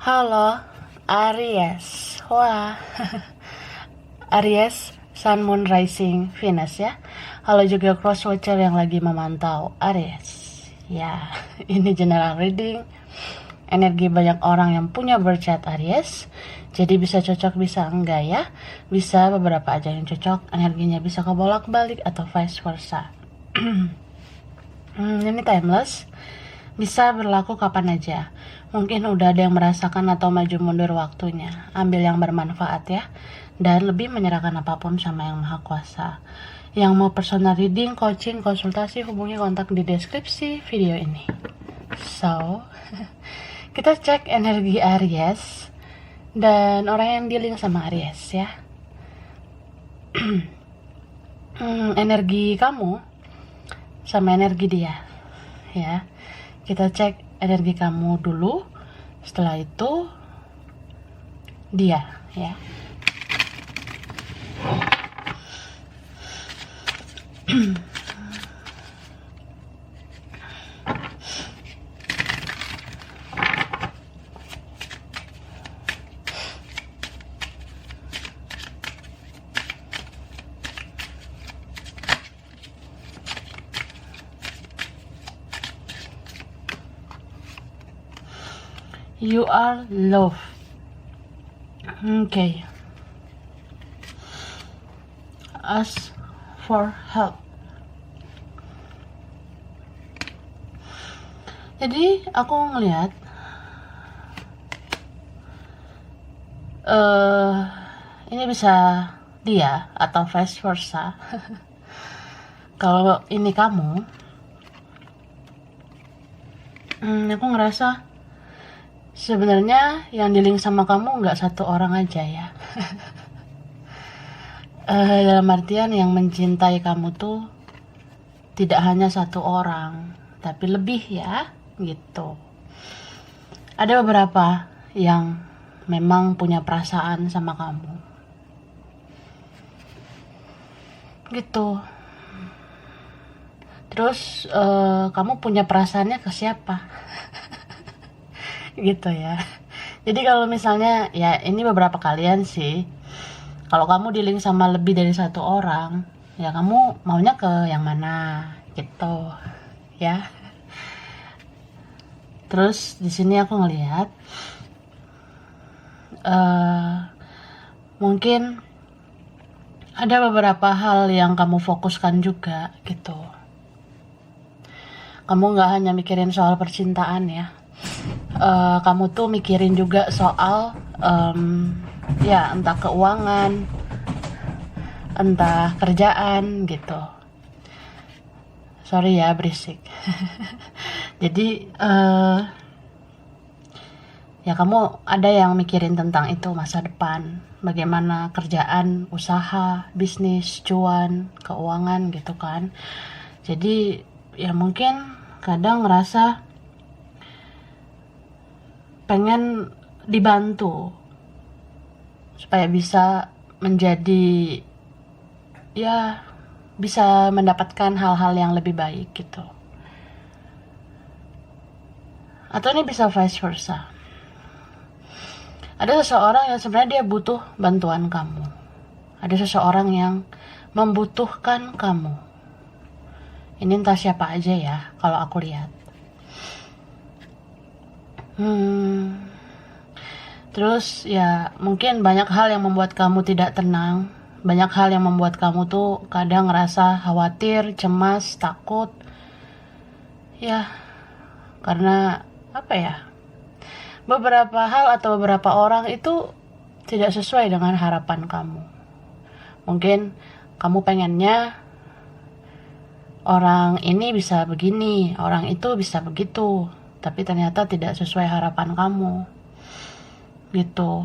Halo, Aries. Wah, Aries, Sun, Moon, Rising, Venus ya. Halo juga cross watcher yang lagi memantau Aries. Ya, ini general reading. Energi banyak orang yang punya birth chart Aries. Jadi bisa cocok, bisa enggak ya. Bisa beberapa aja yang cocok. Energinya bisa kebolak-balik atau vice versa. Ini timeless. Bisa berlaku kapan aja. Mungkin udah ada yang merasakan atau maju mundur waktunya. Ambil yang bermanfaat ya. Dan lebih menyerahkan apapun sama Yang Maha Kuasa. Yang mau personal reading, coaching, konsultasi, hubungi kontak di deskripsi video ini. So, kita cek energi Aries dan orang yang dealing sama Aries ya. Energi kamu sama energi dia ya. Kita cek energi kamu dulu, setelah itu dia ya. You are love. Okay. Ask for help. Jadi aku ngelihat ini bisa dia atau vice versa. Kalau ini kamu, aku ngerasa sebenarnya yang dealing sama kamu nggak satu orang aja ya. Dalam artian yang mencintai kamu tuh tidak hanya satu orang, tapi lebih ya, gitu. Ada beberapa yang memang punya perasaan sama kamu, gitu. Terus kamu punya perasaannya ke siapa? Gitu ya. Jadi kalau misalnya ya ini beberapa kalian sih, kalau kamu dealing sama lebih dari satu orang, ya kamu maunya ke yang mana gitu ya. Terus di sini aku ngelihat mungkin ada beberapa hal yang kamu fokuskan juga gitu. Kamu nggak hanya mikirin soal percintaan ya. Kamu tuh mikirin juga soal ya entah keuangan, entah kerjaan gitu. Sorry ya berisik. Jadi ya kamu ada yang mikirin tentang itu masa depan, bagaimana kerjaan, usaha, bisnis, cuan, keuangan gitu kan. Jadi ya mungkin kadang ngerasa pengen dibantu supaya bisa menjadi ya bisa mendapatkan hal-hal yang lebih baik gitu. Atau ini bisa vice versa. Ada seseorang yang sebenarnya dia butuh bantuan kamu. Ada seseorang yang membutuhkan kamu. Ini entah siapa aja ya kalau aku lihat. Terus ya mungkin banyak hal yang membuat kamu tidak tenang. Banyak hal yang membuat kamu tuh kadang ngerasa khawatir, cemas, takut. Ya, karena apa ya? Beberapa hal atau beberapa orang itu tidak sesuai dengan harapan kamu. Mungkin kamu pengennya orang ini bisa begini, orang itu bisa begitu, tapi ternyata tidak sesuai harapan kamu. Gitu.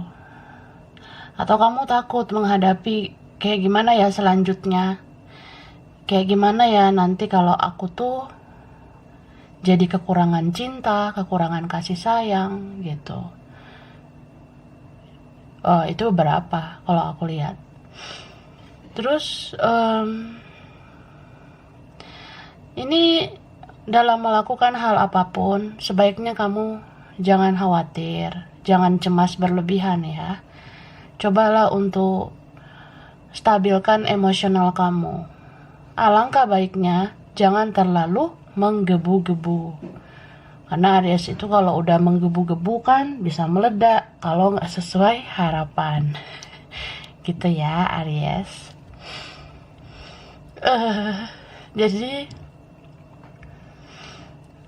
Atau kamu takut menghadapi kayak gimana ya selanjutnya, kayak gimana ya nanti kalau aku tuh jadi kekurangan cinta, kekurangan kasih sayang gitu. Itu berapa kalau aku lihat. Terus ini dalam melakukan hal apapun sebaiknya kamu jangan khawatir, jangan cemas berlebihan ya. Cobalah untuk stabilkan emosional kamu. Alangkah baiknya jangan terlalu menggebu-gebu. Karena Aries itu kalau udah menggebu-gebu kan bisa meledak kalau nggak sesuai harapan. Gitu ya Aries. Jadi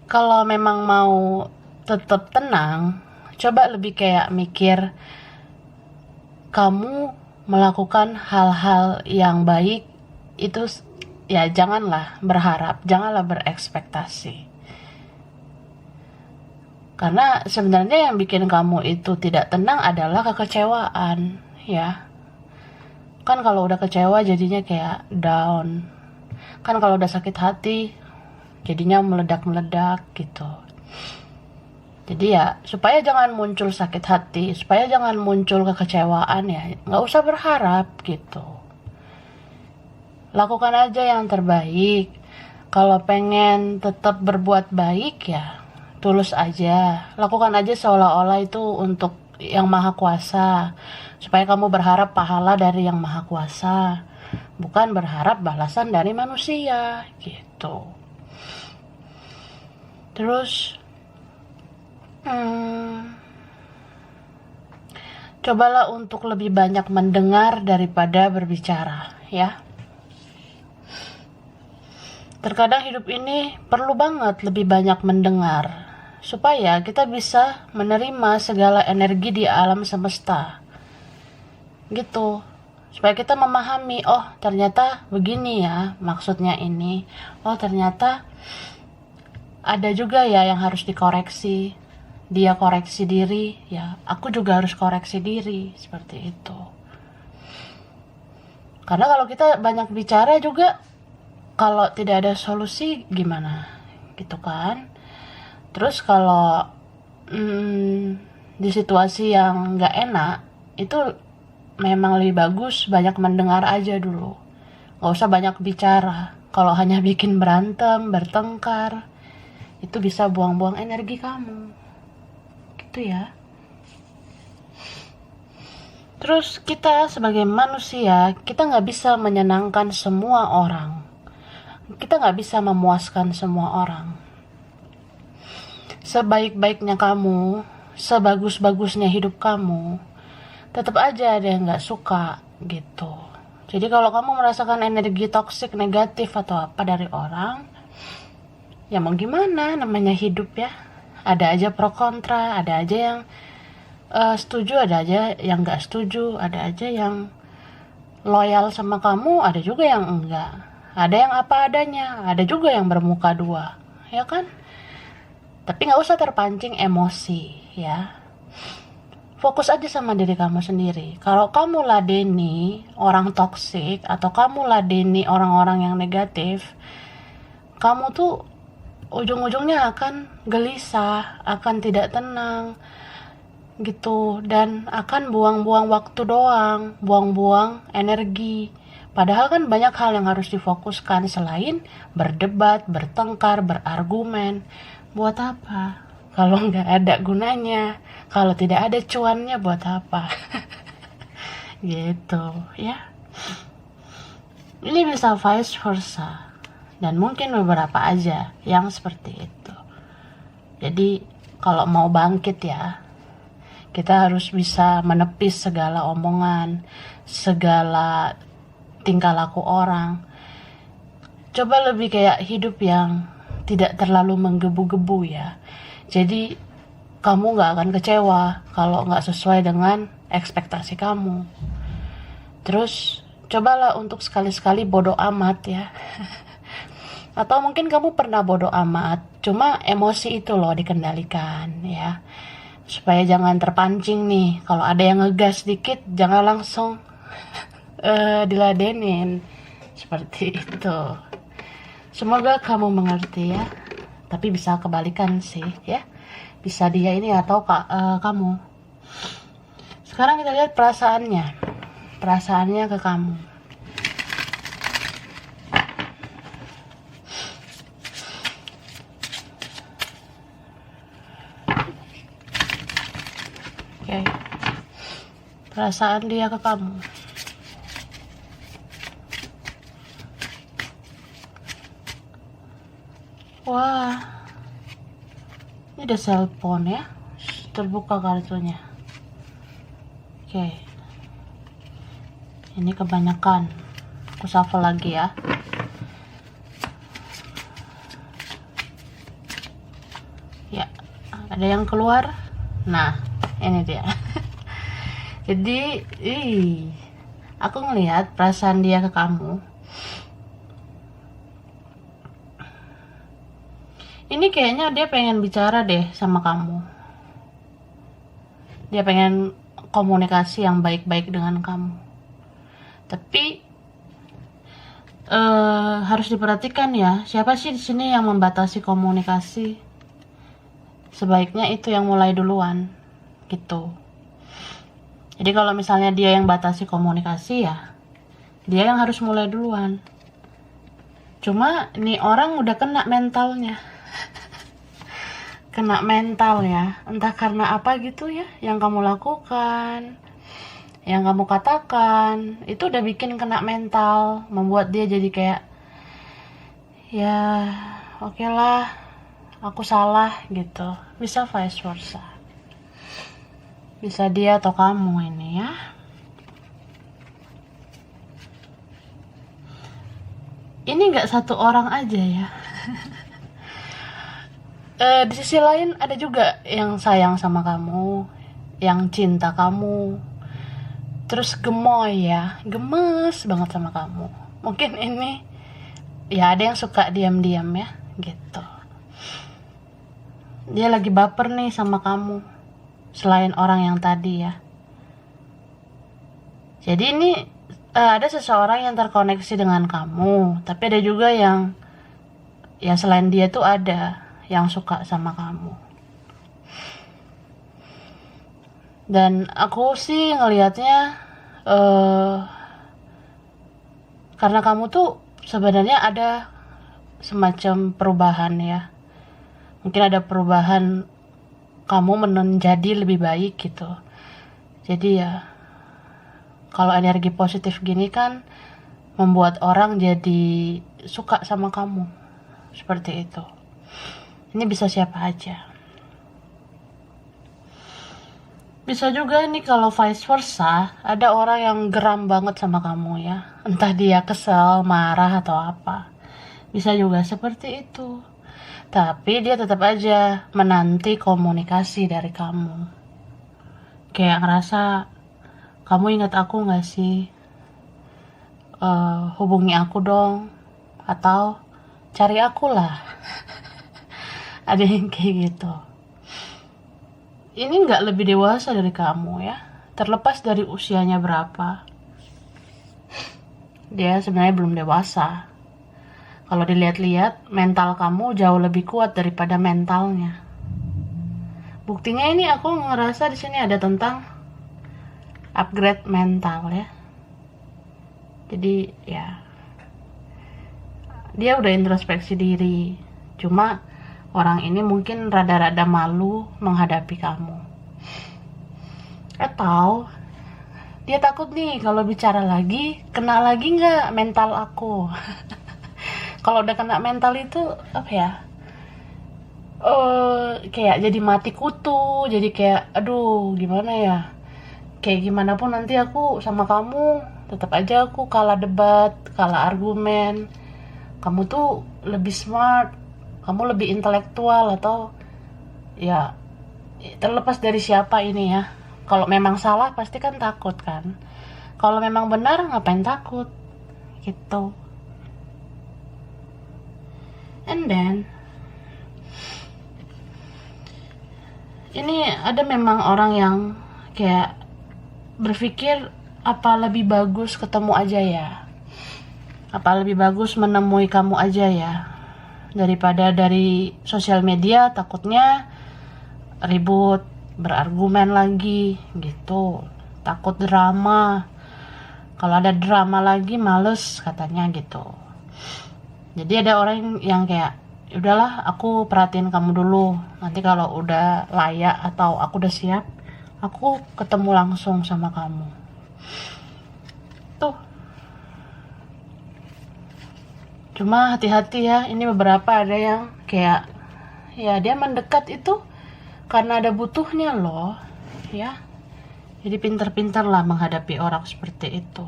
kalau memang mau tetap tenang, coba lebih kayak mikir kamu melakukan hal-hal yang baik itu ya janganlah berharap, janganlah berekspektasi. Karena sebenarnya yang bikin kamu itu tidak tenang adalah kekecewaan, ya. Kan kalau udah kecewa jadinya kayak down. Kan kalau udah sakit hati jadinya meledak-meledak gitu. Jadi ya supaya jangan muncul sakit hati, supaya jangan muncul kekecewaan ya nggak usah berharap gitu. Lakukan aja yang terbaik. Kalau pengen tetap berbuat baik ya tulus aja. Lakukan aja seolah-olah itu untuk yang maha kuasa. Supaya kamu berharap pahala dari yang maha kuasa. Bukan berharap balasan dari manusia gitu. Terus cobalah untuk lebih banyak mendengar daripada berbicara ya. Terkadang hidup ini perlu banget lebih banyak mendengar supaya kita bisa menerima segala energi di alam semesta. Gitu. Supaya kita memahami, oh ternyata begini ya maksudnya ini. Oh ternyata ada juga ya yang harus dikoreksi. Dia koreksi diri, ya aku juga harus koreksi diri. Seperti itu. Karena kalau kita banyak bicara juga, kalau tidak ada solusi gimana? Gitu kan? Terus kalau di situasi yang nggak enak, itu memang lebih bagus banyak mendengar aja dulu. Nggak usah banyak bicara. Kalau hanya bikin berantem, bertengkar, itu bisa buang-buang energi kamu. Gitu ya. Terus kita sebagai manusia, kita nggak bisa menyenangkan semua orang. Kita nggak bisa memuaskan semua orang. Sebaik-baiknya kamu, sebagus-bagusnya hidup kamu, tetap aja ada yang nggak suka gitu. Jadi kalau kamu merasakan energi toksik, negatif atau apa dari orang, ya mau gimana, namanya hidup ya. Ada aja pro kontra, ada aja yang setuju, ada aja yang nggak setuju, ada aja yang loyal sama kamu, ada juga yang enggak. Ada yang apa adanya, ada juga yang bermuka dua, ya kan? Tapi nggak usah terpancing emosi, ya. Fokus aja sama diri kamu sendiri. Kalau kamu ladeni orang toksik atau kamu ladeni orang-orang yang negatif, kamu tuh ujung-ujungnya akan gelisah, akan tidak tenang, gitu. Dan akan buang-buang waktu doang, buang-buang energi. Padahal kan banyak hal yang harus difokuskan selain berdebat, bertengkar, berargumen. Buat apa? Kalau nggak ada gunanya, kalau tidak ada cuannya buat apa? Gitu ya. Ini bisa vice versa. Dan mungkin beberapa aja yang seperti itu. Jadi kalau mau bangkit ya, kita harus bisa menepis segala omongan, segala tingkah laku orang. Coba lebih kayak hidup yang tidak terlalu menggebu-gebu ya. Jadi kamu gak akan kecewa kalau gak sesuai dengan ekspektasi kamu. Terus cobalah untuk sekali-sekali bodo amat ya. Atau mungkin kamu pernah bodo amat, cuma emosi itu loh dikendalikan ya. Supaya jangan terpancing nih. Kalau ada yang ngegas dikit, jangan langsung diladenin. Seperti itu. Semoga kamu mengerti ya. Tapi bisa kebalikan sih ya. Bisa dia ini atau kamu. Sekarang kita lihat perasaannya. Perasaannya ke kamu. Oke. Perasaan dia ke kamu. Wah, ini ada cellphone ya, terbuka kartunya. Oke, ini kebanyakan. Aku shuffle lagi ya. Ya, ada yang keluar. Nah, ini dia. Jadi, aku ngelihat perasaan dia ke kamu. Ini kayaknya dia pengen bicara deh sama kamu. Dia pengen komunikasi yang baik-baik dengan kamu. Tapi harus diperhatikan ya, siapa sih di sini yang membatasi komunikasi? Sebaiknya itu yang mulai duluan, gitu. Jadi kalau misalnya dia yang batasi komunikasi ya, dia yang harus mulai duluan. Cuma nih orang udah kena mentalnya. Kena mental ya, entah karena apa gitu ya, yang kamu lakukan, yang kamu katakan, itu udah bikin kena mental, membuat dia jadi kayak, ya oke lah, aku salah gitu. Bisa vice versa. Bisa dia atau kamu ini ya. Ini nggak satu orang aja ya. Di sisi lain ada juga yang sayang sama kamu, yang cinta kamu, terus gemoy ya, gemes banget sama kamu. Mungkin ini ya ada yang suka diam-diam ya, gitu. Dia lagi baper nih sama kamu, selain orang yang tadi ya. Jadi ini ada seseorang yang terkoneksi dengan kamu, tapi ada juga yang ya selain dia tuh ada yang suka sama kamu. Dan aku sih ngelihatnya karena kamu tuh sebenarnya ada semacam perubahan ya. Mungkin ada perubahan, kamu menjadi lebih baik gitu. Jadi ya kalau energi positif gini kan membuat orang jadi suka sama kamu. Seperti itu. Ini bisa siapa aja. Bisa juga nih kalau vice versa, ada orang yang geram banget sama kamu ya. Entah dia kesel, marah atau apa. Bisa juga seperti itu. Tapi dia tetap aja menanti komunikasi dari kamu. Kayak ngerasa, kamu ingat aku gak sih? Hubungi aku dong. Atau cari aku lah. Ada yang kayak gitu. Ini nggak lebih dewasa dari kamu ya, terlepas dari usianya berapa. Dia sebenarnya belum dewasa. Kalau dilihat-lihat, mental kamu jauh lebih kuat daripada mentalnya. Buktinya ini aku ngerasa di sini ada tentang upgrade mental ya. Jadi ya, dia udah introspeksi diri. Cuma orang ini mungkin rada-rada malu menghadapi kamu. Atau dia takut nih kalau bicara lagi, kena lagi nggak mental aku. Kalau udah kena mental itu apa ya? Kayak jadi mati kutu, jadi kayak aduh gimana ya? Kayak gimana pun nanti aku sama kamu tetap aja aku kalah debat, kalah argumen. Kamu tuh lebih smart, kamu lebih intelektual atau ya terlepas dari siapa ini ya. Kalau memang salah pasti kan takut kan. Kalau memang benar ngapain takut gitu. And then ini ada memang orang yang kayak berpikir apa lebih bagus ketemu aja ya. Apa lebih bagus menemui kamu aja ya. Daripada dari sosial media, takutnya ribut, berargumen lagi gitu, takut drama. Kalau ada drama lagi males katanya gitu. Jadi ada orang yang kayak udahlah aku perhatiin kamu dulu, nanti kalau udah layak atau aku udah siap aku ketemu langsung sama kamu. Tuh. Cuma hati-hati ya, ini beberapa ada yang kayak ya dia mendekat itu karena ada butuhnya loh, ya. Jadi pintar-pintar lah menghadapi orang seperti itu.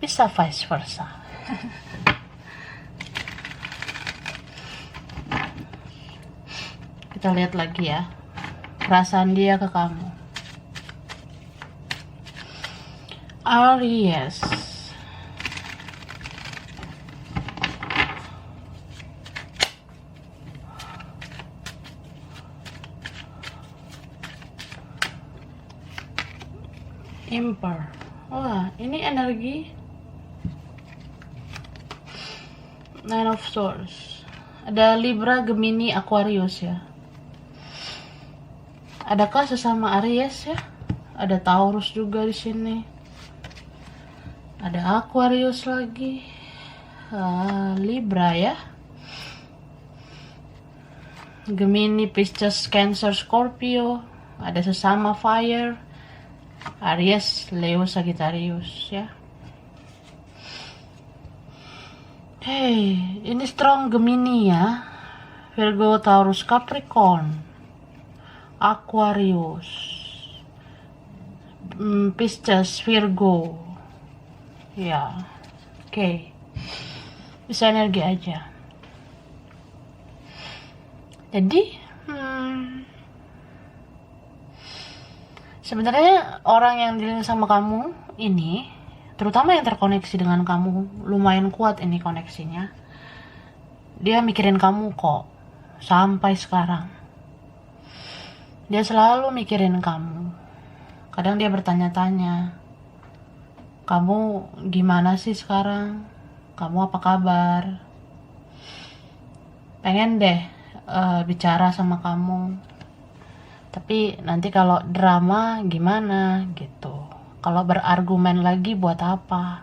Bisa vice versa. Kita lihat lagi ya, perasaan dia ke kamu. Aries. Emperor. Wah, ini energi Nine of Swords. Ada Libra, Gemini, Aquarius ya. Adakah sesama Aries ya? Ada Taurus juga di sini. Ada Aquarius lagi. Libra ya. Gemini, Pisces, Cancer, Scorpio. Ada sesama Fire. Aries, Leo, Sagittarius ya. Hey, ini strong Gemini ya. Virgo, Taurus, Capricorn, Aquarius, Pisces, Virgo ya. Oke. Bisa energi aja. Jadi sebenarnya orang yang dealing sama kamu ini, terutama yang terkoneksi dengan kamu, lumayan kuat ini koneksinya. Dia mikirin kamu kok sampai sekarang. Dia selalu mikirin kamu. Kadang dia bertanya-tanya, kamu gimana sih sekarang? Kamu apa kabar? Pengen deh bicara sama kamu. Tapi nanti kalau drama gimana gitu. Kalau berargumen lagi buat apa?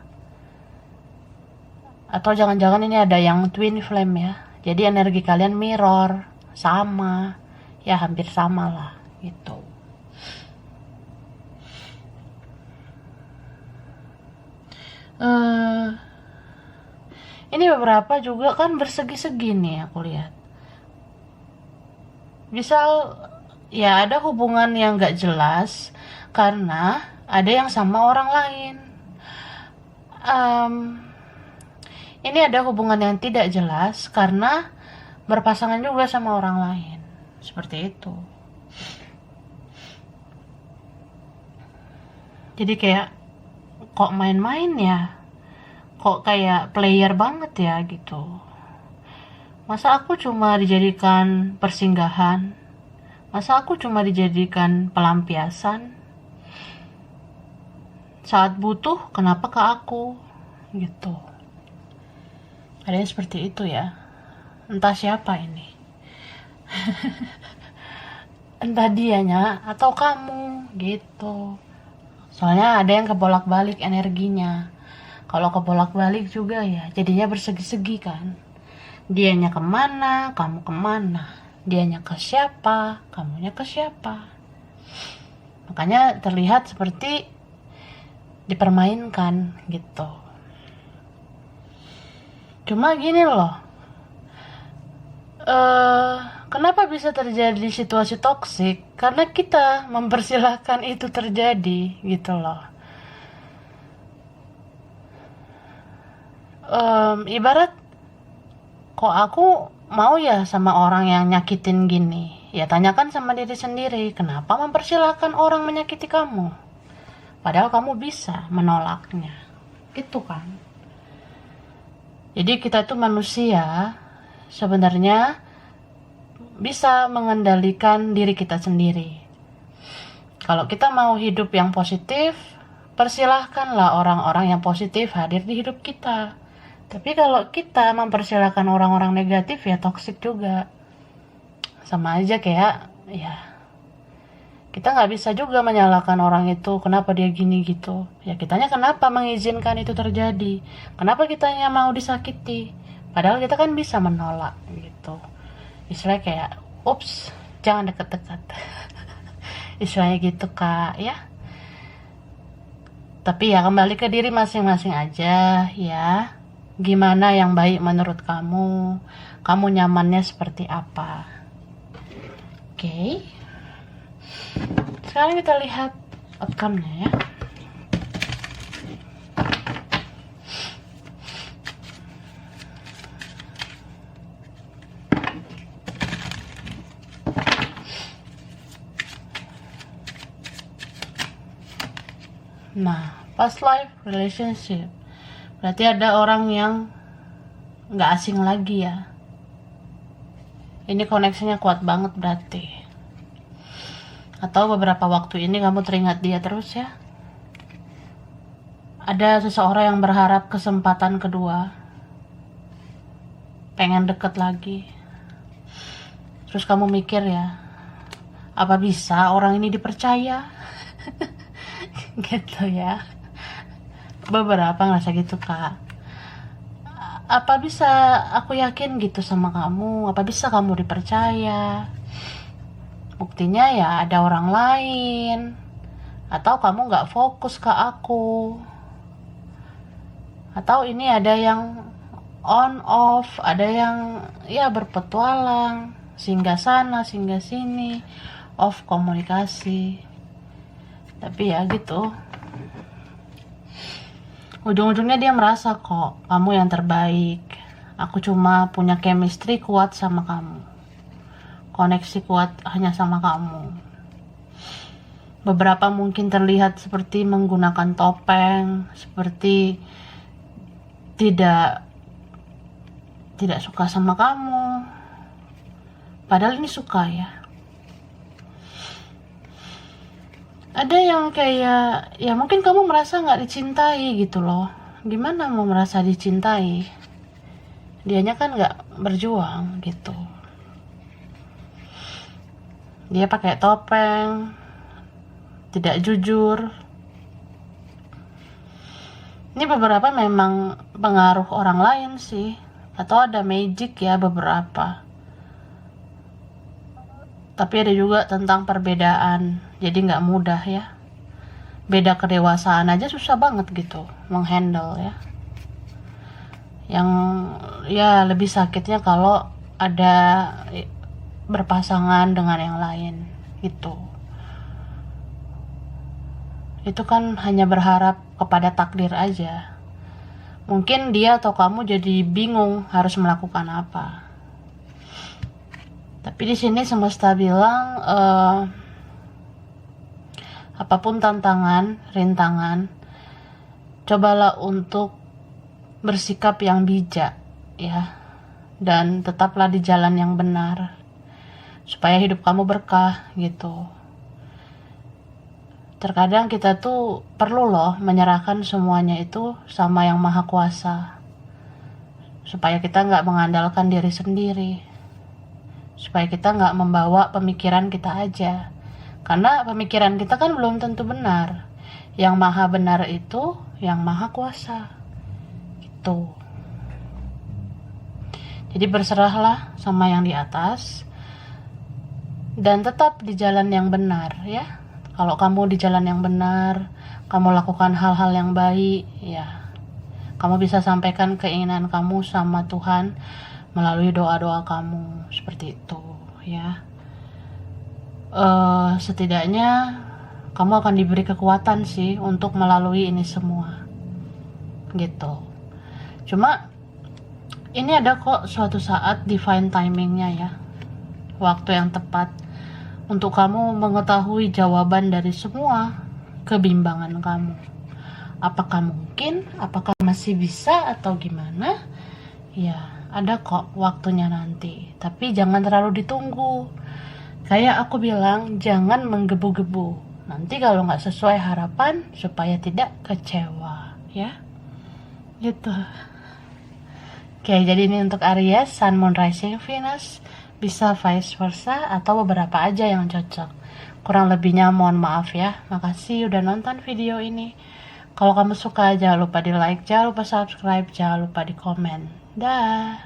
Atau jangan-jangan ini ada yang twin flame ya. Jadi energi kalian mirror, sama. Ya hampir sama lah gitu. Ini beberapa juga kan bersegi-segi nih aku lihat. Bisa ya ada hubungan yang gak jelas karena ada yang sama orang lain. Ini ada hubungan yang tidak jelas karena berpasangan juga sama orang lain. Seperti itu. Jadi kayak kok main-main ya? Kok kayak player banget ya gitu. Masa aku cuma dijadikan persinggahan? Masa aku cuma dijadikan pelampiasan? Saat butuh, kenapa ke aku? Gitu. Ada yang seperti itu ya. Entah siapa ini. Entah dianya atau kamu gitu. Soalnya ada yang kebolak-balik energinya. Kalau kebolak-balik juga ya jadinya bersegi-segi kan. Dianya kemana, kamu kemana. Dianya ke siapa, kamunya ke siapa. Makanya terlihat seperti dipermainkan gitu. Cuma gini loh. Kenapa bisa terjadi situasi toksik? Karena kita mempersilahkan itu terjadi gitu loh. Ibarat kok aku mau ya sama orang yang nyakitin gini. Ya tanyakan sama diri sendiri, kenapa mempersilahkan orang menyakiti kamu? Padahal kamu bisa menolaknya. Gitu kan. Jadi kita itu manusia sebenarnya bisa mengendalikan diri kita sendiri. Kalau kita mau hidup yang positif, persilahkanlah orang-orang yang positif hadir di hidup kita. Tapi kalau kita mempersilahkan orang-orang negatif ya toksik juga. Sama aja kayak ya kita nggak bisa juga menyalahkan orang itu kenapa dia gini gitu. Ya kitanya kenapa mengizinkan itu terjadi? Kenapa kitanya mau disakiti? Padahal kita kan bisa menolak gitu. Istilahnya kayak, ups, jangan dekat-dekat. istilahnya gitu Kak ya. Tapi ya kembali ke diri masing-masing aja ya. Gimana yang baik menurut kamu? Kamu nyamannya seperti apa? Oke. Sekarang kita lihat outcome-nya ya. Nah, past life relationship. Berarti ada orang yang nggak asing lagi ya. Ini koneksinya kuat banget berarti. Atau beberapa waktu ini kamu teringat dia terus ya. Ada seseorang yang berharap kesempatan kedua. Pengen deket lagi. Terus kamu mikir ya, apa bisa orang ini dipercaya? Gitu ya. Beberapa ngerasa gitu Kak. Apa bisa aku yakin gitu sama kamu? Apa bisa kamu dipercaya? Buktinya ya ada orang lain. Atau kamu gak fokus ke aku. Atau ini ada yang on off, ada yang ya berpetualang, singgah sana singgah sini, off komunikasi. Tapi ya gitu, ujung-ujungnya dia merasa kok kamu yang terbaik. Aku cuma punya chemistry kuat sama kamu, koneksi kuat hanya sama kamu. Beberapa mungkin terlihat seperti menggunakan topeng, seperti tidak suka sama kamu, padahal ini suka ya. Ada yang kayak ya mungkin kamu merasa nggak dicintai gitu loh. Gimana mau merasa dicintai? Dianya kan nggak berjuang gitu. Dia pakai topeng, tidak jujur. Ini beberapa memang pengaruh orang lain sih, atau ada magic ya beberapa. Tapi ada juga tentang perbedaan, jadi nggak mudah ya. Beda kedewasaan aja susah banget gitu menghandle ya. Yang ya lebih sakitnya kalau ada berpasangan dengan yang lain gitu. Itu kan hanya berharap kepada takdir aja. Mungkin dia atau kamu jadi bingung harus melakukan apa. Tapi di sini semesta bilang apapun tantangan, rintangan, cobalah untuk bersikap yang bijak ya, dan tetaplah di jalan yang benar supaya hidup kamu berkah gitu. Terkadang kita tuh perlu loh menyerahkan semuanya itu sama yang maha kuasa, supaya kita nggak mengandalkan diri sendiri, supaya kita nggak membawa pemikiran kita aja, karena pemikiran kita kan belum tentu benar. Yang maha benar itu yang maha kuasa gitu. Jadi berserahlah sama yang di atas dan tetap di jalan yang benar ya. Kalau kamu di jalan yang benar, kamu lakukan hal-hal yang baik ya, kamu bisa sampaikan keinginan kamu sama Tuhan melalui doa-doa kamu seperti itu ya. Setidaknya kamu akan diberi kekuatan sih untuk melalui ini semua gitu. Cuma ini ada kok suatu saat divine timingnya ya, waktu yang tepat untuk kamu mengetahui jawaban dari semua kebimbangan kamu. Apakah mungkin, apakah masih bisa atau gimana? Ya, ada kok waktunya nanti. Tapi jangan terlalu ditunggu. Kayak aku bilang, jangan menggebu-gebu. Nanti kalau nggak sesuai harapan, supaya tidak kecewa, ya. Gitu. Oke, jadi ini untuk Aries, Sun, Moon, Rising, Venus. Bisa vice versa atau beberapa aja yang cocok. Kurang lebihnya mohon maaf ya. Makasih udah nonton video ini. Kalau kamu suka jangan lupa di like, jangan lupa subscribe, jangan lupa di komen. Dah.